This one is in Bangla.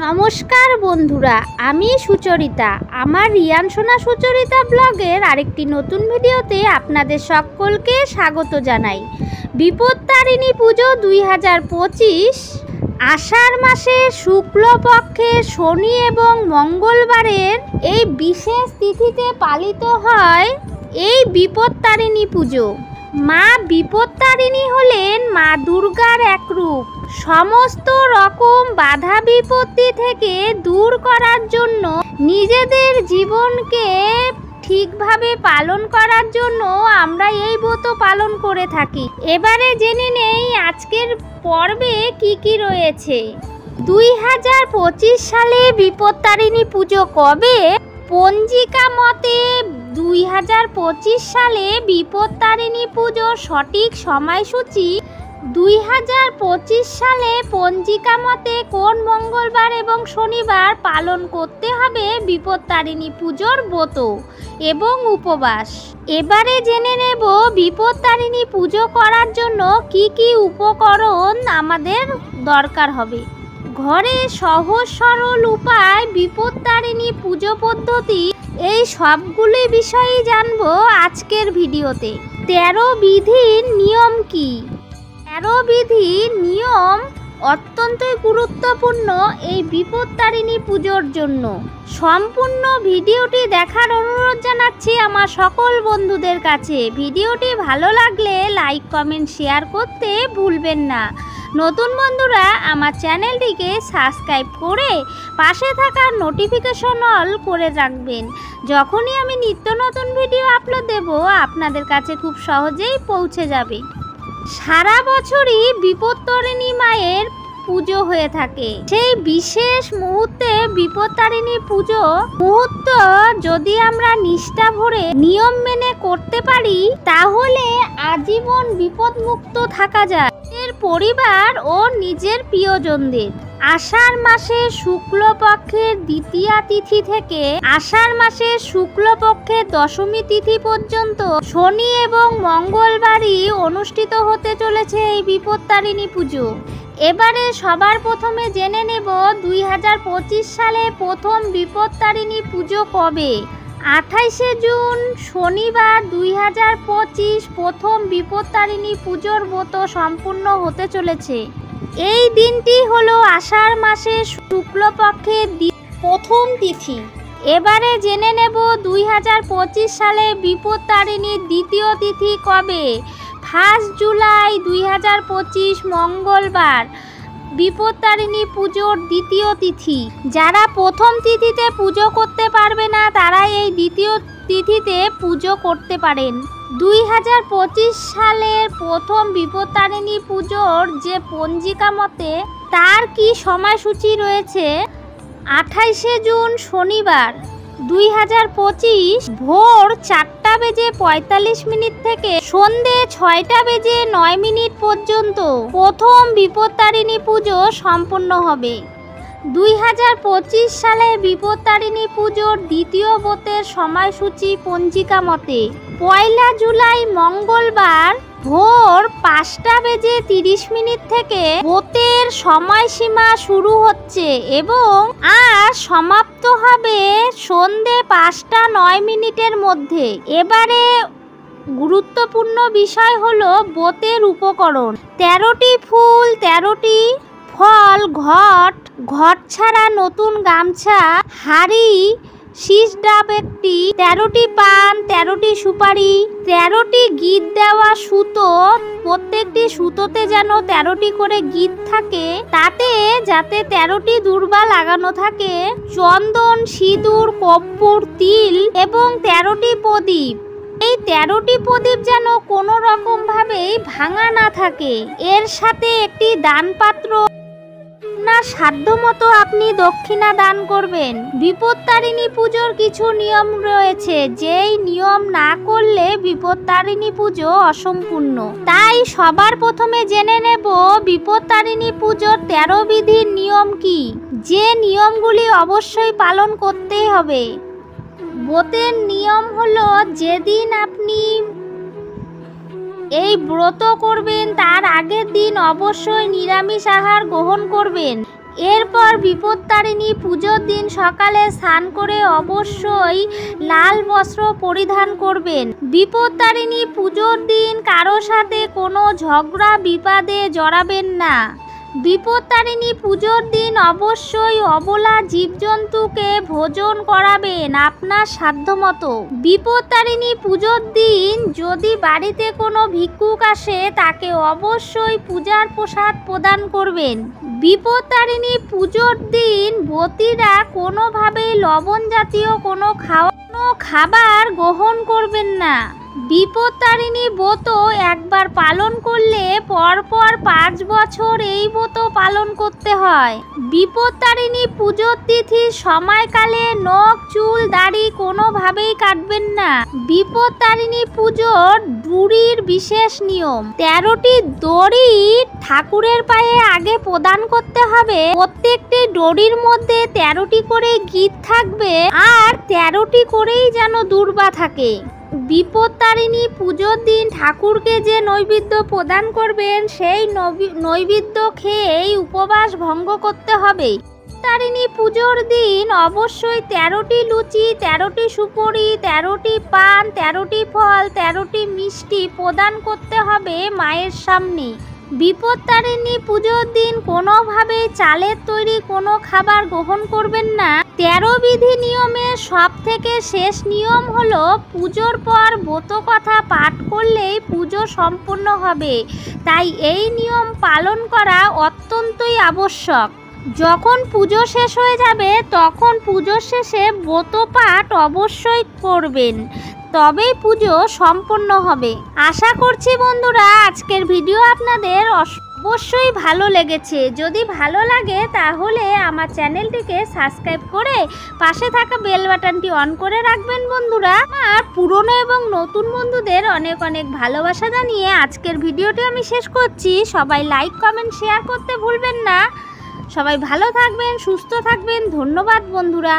নমস্কার বন্ধুরা, আমি সুচরিতা। আমার রিয়ান সোনা সুচরিতা ব্লগের আরেকটি নতুন ভিডিওতে আপনাদের সকলকে স্বাগত জানাই। বিপত্তারিণী পুজো 2025 আষাঢ় মাসের শুক্লপক্ষের শনি এবং মঙ্গলবারের এই বিশেষ তিথিতে পালিত হয় এই বিপত্তারিণী পুজো। মা বিপত্তারিণী হলেন মা দুর্গার এক রূপ। সমস্ত রকম বাধা বিপত্তি থেকে দূর করার জন্য, নিজেদের জীবনকে ঠিকভাবে পালন করার জন্য আমরা এই ব্রত পালন করে থাকি। এবারে জেনে নেই আজকের পর্বে কি কি রয়েছে। 2025 সালে বিপত্তারিণী পুজো কবে? পঞ্জিকা মতে 2025 সালে বিপত্তারিণী পুজোর সঠিক সময়সূচি 2025 সালে পঞ্জিকা মতে কোন মঙ্গলবার এবং শনিবার পালন করতে হবে বিপত্তারিণী পুজোর ব্রত এবং উপবাস। এবারে জেনে নেব বিপত্তারিণী পুজো করার জন্য কি কি উপকরণ আমাদের দরকার হবে। ঘরে সহজ সরল উপায় বিপত্তারিণী পুজো পদ্ধতি, এই সবগুলি বিষয়ই জানবো আজকের ভিডিওতে। 13 বিধির নিয়ম কি? 13 বিধির নিয়ম অত্যন্তই গুরুত্বপূর্ণ এই বিপত্তারিণী পুজোর জন্য। সম্পূর্ণ ভিডিওটি দেখার অনুরোধ জানাচ্ছি আমার সকল বন্ধুদের কাছে। ভিডিওটি ভালো লাগলে লাইক কমেন্ট শেয়ার করতে ভুলবেন না। নতুন বন্ধুরা আমার চ্যানেলটিকে সাবস্ক্রাইব করে পাশে থাকা নোটিফিকেশন অল করে রাখবেন। যখনই আমি নিত্য নতুন ভিডিও আপলোড দেব আপনাদের কাছে খুব সহজেই পৌঁছে যাবে। সারা বছরই বিপত্তারিণী মায়ের পুজো হয়ে থাকে। সেই বিশেষ মুহূর্তে বিপত্তারিণী পুজো মুহূর্ত যদি আমরা নিষ্ঠা ভরে নিয়ম মেনে করতে পারি তাহলে আজীবন বিপদমুক্ত থাকা যায় নিজের পরিবার ও নিজের প্রিয়জনদের। আষাঢ় মাসের শুক্লপক্ষের দ্বিতীয়া তিথি থেকে আষাঢ় মাসের শুক্লপক্ষের দশমী তিথি পর্যন্ত শনি এবং মঙ্গলবারই অনুষ্ঠিত হতে চলেছে এই বিপত্তারিণী পুজো। এবারে সবার প্রথমে জেনে নেব 2025 সালে প্রথম বিপত্তারিণী পুজো কবে। 28শে জুন শনিবার 2025 প্রথম বিপত্তারিণী পুজোর ব্রত সম্পূর্ণ হতে চলেছে। এই দিনটি হলো আষাঢ় মাসের শুক্লপক্ষের প্রথম তিথি। এবারে জেনে নেব 2025 সালে বিপত্তারিণীর দ্বিতীয় তিথি কবে। 1 জুলাই 2025 মঙ্গলবার বিপত্তারিণী পুজোর দ্বিতীয় তিথি। যারা প্রথম তিথিতে পুজো করতে পারবে না তারা এই দ্বিতীয় তিথিতে পুজো করতে পারেন। 2025 সালের প্রথম বিপত্তারিণী পুজোর যে পঞ্জিকা মতে তার কি সময়সূচি রয়েছে। 28শে জুন শনিবার 2025 ভোর 4:45 থেকে সন্ধে 6:09 পর্যন্ত প্রথম বিপত্তারিণী পুজো সম্পন্ন হবে। 2025 সালে বিপত্তারিণী পুজোর দ্বিতীয় ব্রতের সময়সূচি পঞ্জিকা মতে 1 জুলাই মঙ্গলবার ভোর 5:30 থেকে ব্রতের সময়সীমা শুরু হচ্ছে এবং আর সমাপ্ত হবে সন্ধে 5:09 মধ্যে। এবারে গুরুত্বপূর্ণ বিষয় হলো ব্রতের উপকরণ। 13টি ফুল, 13টি ফল, ঘট ছাড়া নতুন গামছা, হাড়ি, শীষ ডাব একটি, 13টি পান, 13টি সুপারি, 13টি গিট দেওয়া সুতো। প্রত্যেকটি সুতোতে যেন 13টি করে গিট থাকে, তাতে যাতে 13টি দূর্বা লাগানো থাকে, চন্দন, সিঁদুর, কর্পূর, তিল এবং 13টি প্রদীপ। এই 13টি প্রদীপ যেন কোনো রকম ভাবেই ভাঙা না থাকে। এর সাথে একটি দানপাত্র, না সাধ্যমতো আপনি দক্ষিণা দান করবেন। বিপত্তারিণী পুজোর কিছু নিয়ম রয়েছে, যেই নিয়ম না করলে বিপত্তারিণী পুজো অসম্পূর্ণ। তাই সবার প্রথমে জেনে নেব বিপত্তারিণী পুজোর 13 বিধির নিয়ম কি, যে নিয়মগুলি অবশ্যই পালন করতেই হবে। ব্রতের নিয়ম হলো যেদিন আপনি এই ব্রত করবেন তার আগের দিন অবশ্যই নিরামিষ আহার গ্রহণ করবেন। এরপর বিপত্তারিণী পুজোর দিন সকালে স্নান করে অবশ্যই লাল বস্ত্র পরিধান করবেন। বিপত্তারিণী পুজোর দিন কারো সাথে কোনো ঝগড়া বিবাদে জড়াবেন না। বিপত্তারিণী পুজোর দিন অবশ্যই অবলা জীবজন্তুকে ভোজন করাবেন আপনার সাধ্যমতো। বিপত্তারিণী পুজোর দিন যদি বাড়িতে কোনো ভিক্ষুক আসে তাকে অবশ্যই পূজার প্রসাদ প্রদান করবেন। বিপত্তারিণী পুজোর দিন ব্রতীরা কোনোভাবেই লবণ জাতীয় কোনো খাবার গ্রহণ করবেন না। বিপত্তারিণী ব্রত একবার পালন করলে পরপর 5 বছর এই ব্রত পালন করতে হয়। বিপত্তারিণী পুজোর তিথির সময়কালে নখ চুল দাড়ি কোনোভাবেই কাটবেন না। বিপত্তারিণী পুজোর ডুরির বিশেষ নিয়ম, 13টি দড়ি ঠাকুরের পায়ে আগে প্রদান করতে হবে। প্রত্যেকটি দড়ির মধ্যে 13টি করে গিট থাকবে আর 13টি করেই যেন দূর্বা থাকে। বিপত্তারিণী পুজোর দিন ঠাকুরকে যে নৈবেদ্য প্রদান করবেন সেই নৈবেদ্য খেয়েই উপবাস ভঙ্গ করতে হবে। বিপত্তারিণী পুজোর দিন অবশ্যই 13টি লুচি, 13টি সুপুরি, 13টি পান, 13টি ফল, 13টি মিষ্টি প্রদান করতে হবে মায়ের সামনে। বিপত্তারিণী পুজোর দিন কোনোভাবেই চালের তৈরি কোনো খাবার গ্রহণ করবেন না। 13 বিধি নিয়মের সব থেকে শেষ নিয়ম হলো পুজোর পর ব্রত কথা পাঠ করলেই পুজো সম্পূর্ণ হবে, তাই এই নিয়ম পালন করা অত্যন্তই আবশ্যক। যখন পুজো শেষ হয়ে যাবে তখন পুজোর শেষে ব্রত পাঠ অবশ্যই করবেন, তবেই পুজো সম্পূর্ণ হবে। আশা করছি বন্ধুরা আজকের ভিডিও আপনাদের অবশ্যই ভালো লেগেছে। যদি ভালো লাগে তাহলে আমার চ্যানেলটিকে সাবস্ক্রাইব করে পাশে থাকা বেল বাটনটি অন করে রাখবেন বন্ধুরা। আমার পুরনো এবং নতুন বন্ধুদের অনেক অনেক ভালোবাসা জানিয়ে আজকের ভিডিওটি আমি শেষ করছি। সবাই লাইক কমেন্ট শেয়ার করতে ভুলবেন না। সবাই ভালো থাকবেন, সুস্থ থাকবেন। ধন্যবাদ বন্ধুরা।